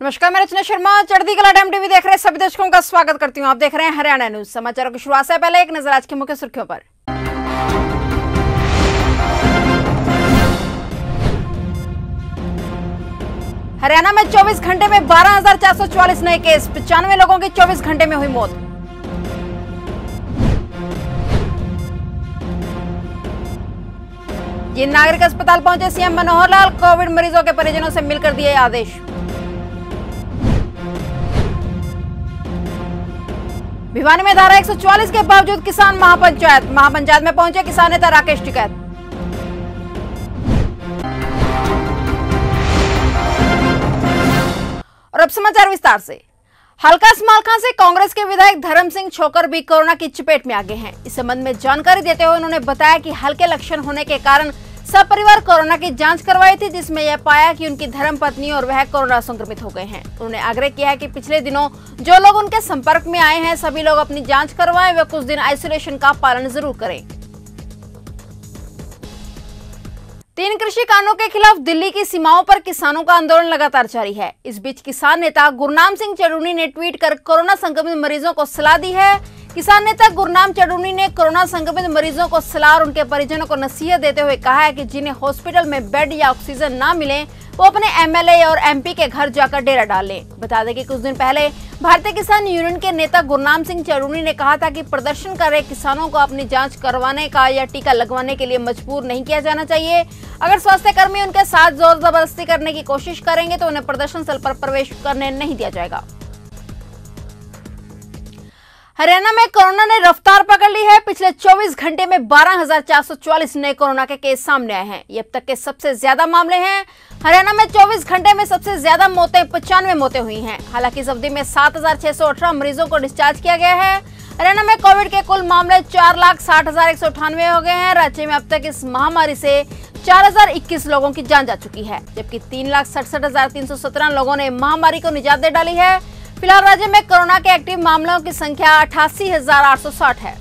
नमस्कार, मैं रचना शर्मा चढ़ती कला टाइम टीवी देख रहे सभी दर्शकों का स्वागत करती हूं। आप देख रहे हैं हरियाणा न्यूज। समाचारों की शुरुआत से पहले एक नजर आज की मुख्य सुर्खियों पर। हरियाणा में 24 घंटे में 12,444 नए केस, 95 लोगों की 24 घंटे में हुई मौत। जिन नागरिक अस्पताल पहुंचे सीएम मनोहर लाल, कोविड मरीजों के परिजनों से मिलकर दिए आदेश। भिवानी में धारा 144 के बावजूद किसान महापंचायत में पहुंचे किसान नेता राकेश टिकैत। और अब समाचार विस्तार से। हल्का स्मालखा से कांग्रेस के विधायक धर्म सिंह छोकर भी कोरोना की चपेट में आ गए हैं। इस संबंध में जानकारी देते हुए उन्होंने बताया कि हल्के लक्षण होने के कारण सपरिवार कोरोना की जांच करवाई थी, जिसमें यह पाया कि उनकी धर्मपत्नी और वह कोरोना संक्रमित हो गए हैं। उन्होंने आग्रह किया है कि पिछले दिनों जो लोग उनके संपर्क में आए हैं सभी लोग अपनी जांच करवाएं, वे कुछ दिन आइसोलेशन का पालन जरूर करें। 3 कृषि कानूनों के खिलाफ दिल्ली की सीमाओं पर किसानों का आंदोलन लगातार जारी है। इस बीच किसान नेता गुरनाम सिंह चढ़ूनी ने ट्वीट कर कोरोना संक्रमित मरीजों को सलाह दी है। किसान नेता गुरनाम चढ़ूनी ने कोरोना संक्रमित मरीजों को सलाह और उनके परिजनों को नसीहत देते हुए कहा है कि जिन्हें हॉस्पिटल में बेड या ऑक्सीजन ना मिले वो अपने एमएलए और एमपी के घर जाकर डेरा डाल लें। बता दें कि कुछ दिन पहले भारतीय किसान यूनियन के नेता गुरनाम सिंह चढ़ूनी ने कहा था कि प्रदर्शन कर रहे किसानों को अपनी जांच करवाने का या टीका लगवाने के लिए मजबूर नहीं किया जाना चाहिए। अगर स्वास्थ्य कर्मी उनके साथ जोर जबरदस्ती करने की कोशिश करेंगे तो उन्हें प्रदर्शन स्थल पर प्रवेश करने नहीं दिया जाएगा। हरियाणा में कोरोना ने रफ्तार पकड़ ली है। पिछले 24 घंटे में 12,444 नए कोरोना के केस सामने आए हैं। ये अब तक के सबसे ज्यादा मामले हैं। हरियाणा में 24 घंटे में सबसे ज्यादा मौतें 95 मौतें हुई हैं। हालांकि इस अवधि में 7,618 मरीजों को डिस्चार्ज किया गया है। हरियाणा में कोविड के कुल मामले 4,60,198 हो गए हैं। राज्य में अब तक इस महामारी से 4,021 लोगों की जान जा चुकी है, जबकि 3,67,317 लोगों ने महामारी को निजात दे डाली है। फिलहाल राज्य में कोरोना के एक्टिव मामलों की संख्या 88,860 है।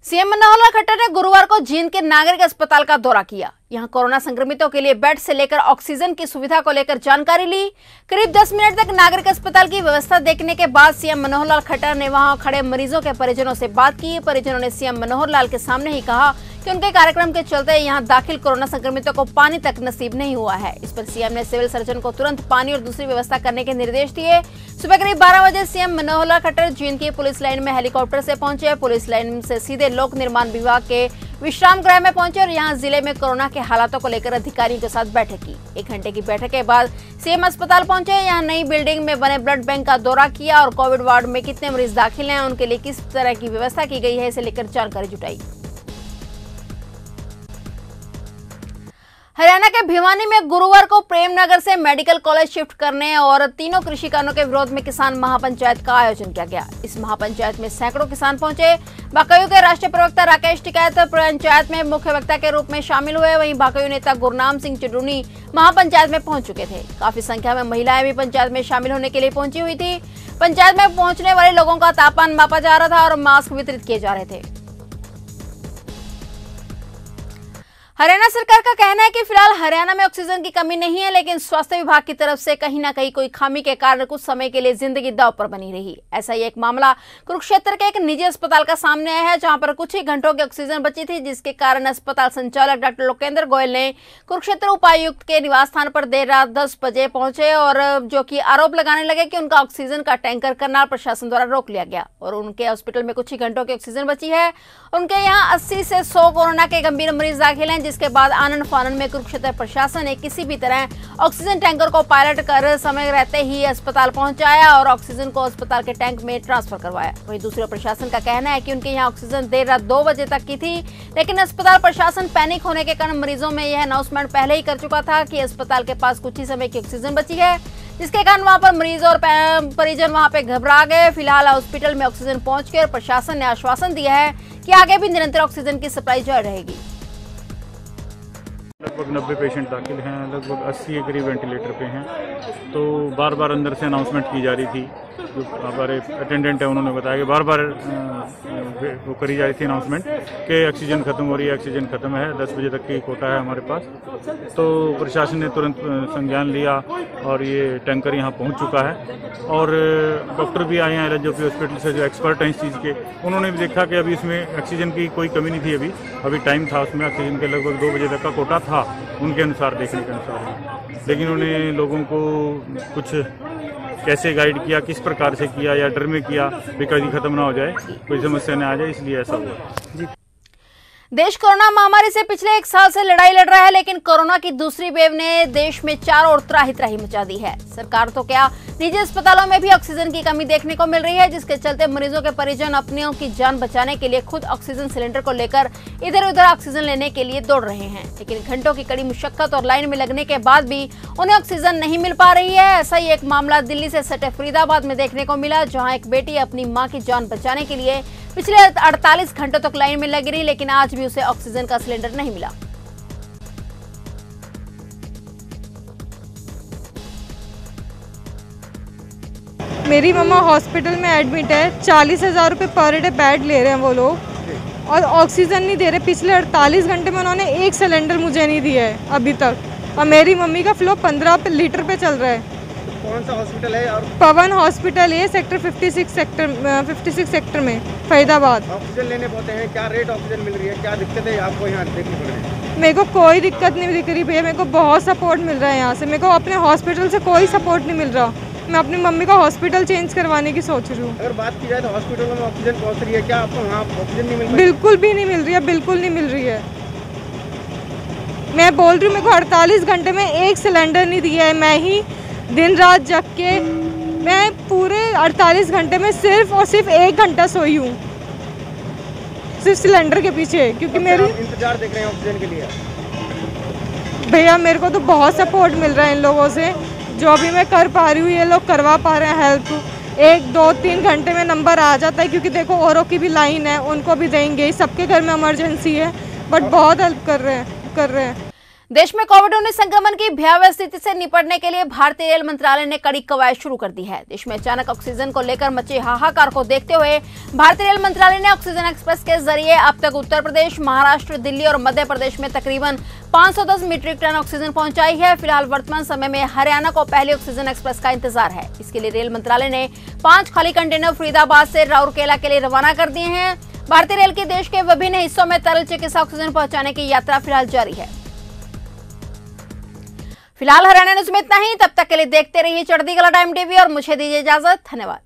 सीएम मनोहर लाल खट्टर ने गुरुवार को जींद के नागरिक अस्पताल का दौरा किया। यहां कोरोना संक्रमितों के लिए बेड से लेकर ऑक्सीजन की सुविधा को लेकर जानकारी ली। करीब 10 मिनट तक नागरिक अस्पताल की व्यवस्था देखने के बाद सीएम मनोहर लाल खट्टर ने वहां खड़े मरीजों के परिजनों से बात की। परिजनों ने सीएम मनोहर लाल के सामने ही कहा कि उनके कार्यक्रम के चलते यहां दाखिल कोरोना संक्रमितों को पानी तक नसीब नहीं हुआ है। इस पर सीएम ने सिविल सर्जन को तुरंत पानी और दूसरी व्यवस्था करने के निर्देश दिए। सुबह करीब 12 बजे सीएम मनोहर लाल खट्टर जींद की पुलिस लाइन में हेलीकॉप्टर से पहुंचे। पुलिस लाइन से सीधे लोक निर्माण विभाग के विश्राम गृह में पहुंचे और यहां जिले में कोरोना के हालातों को लेकर अधिकारियों के साथ बैठक की। 1 घंटे की बैठक के बाद सीएम अस्पताल पहुंचे। यहां नई बिल्डिंग में बने ब्लड बैंक का दौरा किया और कोविड वार्ड में कितने मरीज दाखिल हैं, उनके लिए किस तरह की व्यवस्था की गई है, इसे लेकर जानकारी जुटाई। हरियाणा के भिवानी में गुरुवार को प्रेमनगर से मेडिकल कॉलेज शिफ्ट करने और 3 कृषि कानूनों के विरोध में किसान महापंचायत का आयोजन किया गया। इस महापंचायत में सैकड़ों किसान पहुंचे। भाकयू के राष्ट्रीय प्रवक्ता राकेश टिकैत पंचायत में मुख्य वक्ता के रूप में शामिल हुए। वहीं भाकयू नेता गुरनाम सिंह चढ़ूनी महापंचायत में पहुंच चुके थे। काफी संख्या में महिलाएं भी पंचायत में शामिल होने के लिए पहुंची हुई थी। पंचायत में पहुंचने वाले लोगों का तापमान मापा जा रहा था और मास्क वितरित किए जा रहे थे। हरियाणा सरकार का कहना है कि फिलहाल हरियाणा में ऑक्सीजन की कमी नहीं है, लेकिन स्वास्थ्य विभाग की तरफ से कहीं ना कहीं कोई खामी के कारण कुछ समय के लिए जिंदगी दांव पर बनी रही। ऐसा ही एक मामला कुरुक्षेत्र के एक निजी अस्पताल का सामने आया है, जहां पर कुछ ही घंटों की ऑक्सीजन बची थी, जिसके कारण अस्पताल संचालक डॉक्टर लोकेंद्र गोयल ने कुरुक्षेत्र उपायुक्त के निवास स्थान पर देर रात 10 बजे पहुंचे और जो कि आरोप लगाने लगे कि उनका ऑक्सीजन का टैंकर करनाल प्रशासन द्वारा रोक लिया गया और उनके हॉस्पिटल में कुछ ही घंटों की ऑक्सीजन बची है। उनके यहाँ 80 से 100 कोरोना के गंभीर मरीज दाखिल हैं, जिसके बाद आनंद फानन में कुरुक्षेत्र प्रशासन ने किसी भी तरह ऑक्सीजन टैंकर को पायलट कर समय रहते ही अस्पताल पहुंचाया और ऑक्सीजन को अस्पताल के टैंक में ट्रांसफर करवाया। वहीं दूसरे प्रशासन का कहना है कि उनके यहाँ ऑक्सीजन देर रात 2 बजे तक की थी, लेकिन अस्पताल प्रशासन पैनिक होने के कारण मरीजों में यह अनाउंसमेंट पहले ही कर चुका था कि अस्पताल के पास कुछ ही समय की ऑक्सीजन बची है, जिसके कारण वहां पर मरीज और परिजन वहां पे घबरा गए। फिलहाल हॉस्पिटल में ऑक्सीजन पहुंच गई और प्रशासन ने आश्वासन दिया है कि आगे भी निरंतर ऑक्सीजन की सप्लाई जारी रहेगी। लगभग 90 पेशेंट दाखिल हैं, लगभग 80 के करीब वेंटिलेटर पे हैं। तो बार बार अंदर से अनाउंसमेंट की जा रही थी जो हमारे अटेंडेंट है उन्होंने बताया कि बार बार वो करी जा रही थी अनाउंसमेंट कि ऑक्सीजन खत्म हो रही है, ऑक्सीजन खत्म है, 10 बजे तक की कोटा है हमारे पास। तो प्रशासन ने तुरंत संज्ञान लिया और ये टैंकर यहाँ पहुँच चुका है। और डॉक्टर भी आए हैं LHOP हॉस्पिटल से जो एक्सपर्ट हैं इस चीज़ के, उन्होंने भी देखा कि अभी इसमें ऑक्सीजन की कोई कमी नहीं थी। अभी टाइम था उसमें, ऑक्सीजन के लगभग 2 बजे तक का कोटा था उनके अनुसार, देखने के अनुसार। लेकिन उन्हें लोगों को कुछ कैसे गाइड किया, किस प्रकार से किया या डर में किया भी कभी खत्म ना हो जाए, कोई समस्या न आ जाए, इसलिए ऐसा हुआ। देश कोरोना महामारी से पिछले 1 साल से लड़ाई लड़ रहा है, लेकिन कोरोना की दूसरी वेव ने देश में चारों ओर त्राही मचा दी है। सरकार तो क्या, निजी अस्पतालों में भी ऑक्सीजन की कमी देखने को मिल रही है, जिसके चलते मरीजों के परिजन अपनों की जान बचाने के लिए खुद ऑक्सीजन सिलेंडर को लेकर इधर उधर ऑक्सीजन लेने के लिए दौड़ रहे हैं। लेकिन घंटों की कड़ी मुशक्कत और लाइन में लगने के बाद भी उन्हें ऑक्सीजन नहीं मिल पा रही है। ऐसा ही एक मामला दिल्ली से सटे फरीदाबाद में देखने को मिला, जहाँ एक बेटी अपनी माँ की जान बचाने के लिए पिछले 48 घंटों तक लाइन में लगी रही, लेकिन आज भी उसे ऑक्सीजन का सिलेंडर नहीं मिला। मेरी मम्मा हॉस्पिटल में एडमिट है, 40,000 रुपये पर डे बेड ले रहे हैं वो लोग, और ऑक्सीजन नहीं दे रहे। पिछले 48 घंटे में उन्होंने एक सिलेंडर मुझे नहीं दिया है अभी तक, और मेरी मम्मी का फ्लो 15 लीटर पे चल रहा है। कौन सा हॉस्पिटल है? और पवन हॉस्पिटल है, सेक्टर 56 सेक्टर में, फरीदाबाद। ऑक्सीजन लेने पहुंचे हैं, क्या रेट ऑक्सीजन मिल रही है, क्या दिक्कत है आपको यहाँ देखनी पड़ रही है? मेरे को कोई दिक्कत नहीं दिख रही भैया, मेरे को बहुत सपोर्ट मिल रहा है यहाँ से। मेरे को अपने हॉस्पिटल से कोई सपोर्ट नहीं मिल रहा। मैं अपनी मम्मी का हॉस्पिटल चेंज करवाने की सोच रही हूँ। अगर बात की जाए तो हॉस्पिटल में ऑक्सीजन पहुँच रही है, क्या आपको वहाँ ऑक्सीजन नहीं मिल रही? बिल्कुल भी नहीं मिल रही है, बिल्कुल नहीं मिल रही है। मैं बोल रही हूँ, मेरे को 48 घंटे में एक सिलेंडर नहीं दिया है। मैं ही दिन रात जग के, मैं पूरे 48 घंटे में सिर्फ और सिर्फ 1 घंटा सोई हूँ, सिर्फ सिलेंडर के पीछे, क्योंकि मेरी इंतजार देख रहे हैं ऑक्सीजन के लिए। भैया मेरे को तो बहुत सपोर्ट मिल रहा है इन लोगों से, जो भी मैं कर पा रही हूँ ये लोग करवा पा रहे हैं हेल्प। 1, 2, 3 घंटे में नंबर आ जाता है, क्योंकि देखो औरों की भी लाइन है, उनको भी देंगे, सबके घर में इमरजेंसी है, बट बहुत हेल्प कर रहे हैं। देश में कोविड-19 संक्रमण की भयावह स्थिति से निपटने के लिए भारतीय रेल मंत्रालय ने कड़ी कवायद शुरू कर दी है। देश में अचानक ऑक्सीजन को लेकर मचे हाहाकार को देखते हुए भारतीय रेल मंत्रालय ने ऑक्सीजन एक्सप्रेस के जरिए अब तक उत्तर प्रदेश, महाराष्ट्र, दिल्ली और मध्य प्रदेश में तकरीबन 510 मीट्रिक टन ऑक्सीजन पहुंचाई है। फिलहाल वर्तमान समय में हरियाणा को पहले ऑक्सीजन एक्सप्रेस का इंतजार है। इसके लिए रेल मंत्रालय ने 5 खाली कंटेनर फरीदाबाद से राउरकेला के लिए रवाना कर दिए हैं। भारतीय रेल की देश के विभिन्न हिस्सों में तरल चिकित्सा ऑक्सीजन पहुंचाने की यात्रा फिलहाल जारी है। फिलहाल हरियाणा न्यूज में इतना ही। तब तक के लिए देखते रहिए चढ़ती कला टाइम टीवी और मुझे दीजिए इजाजत। धन्यवाद।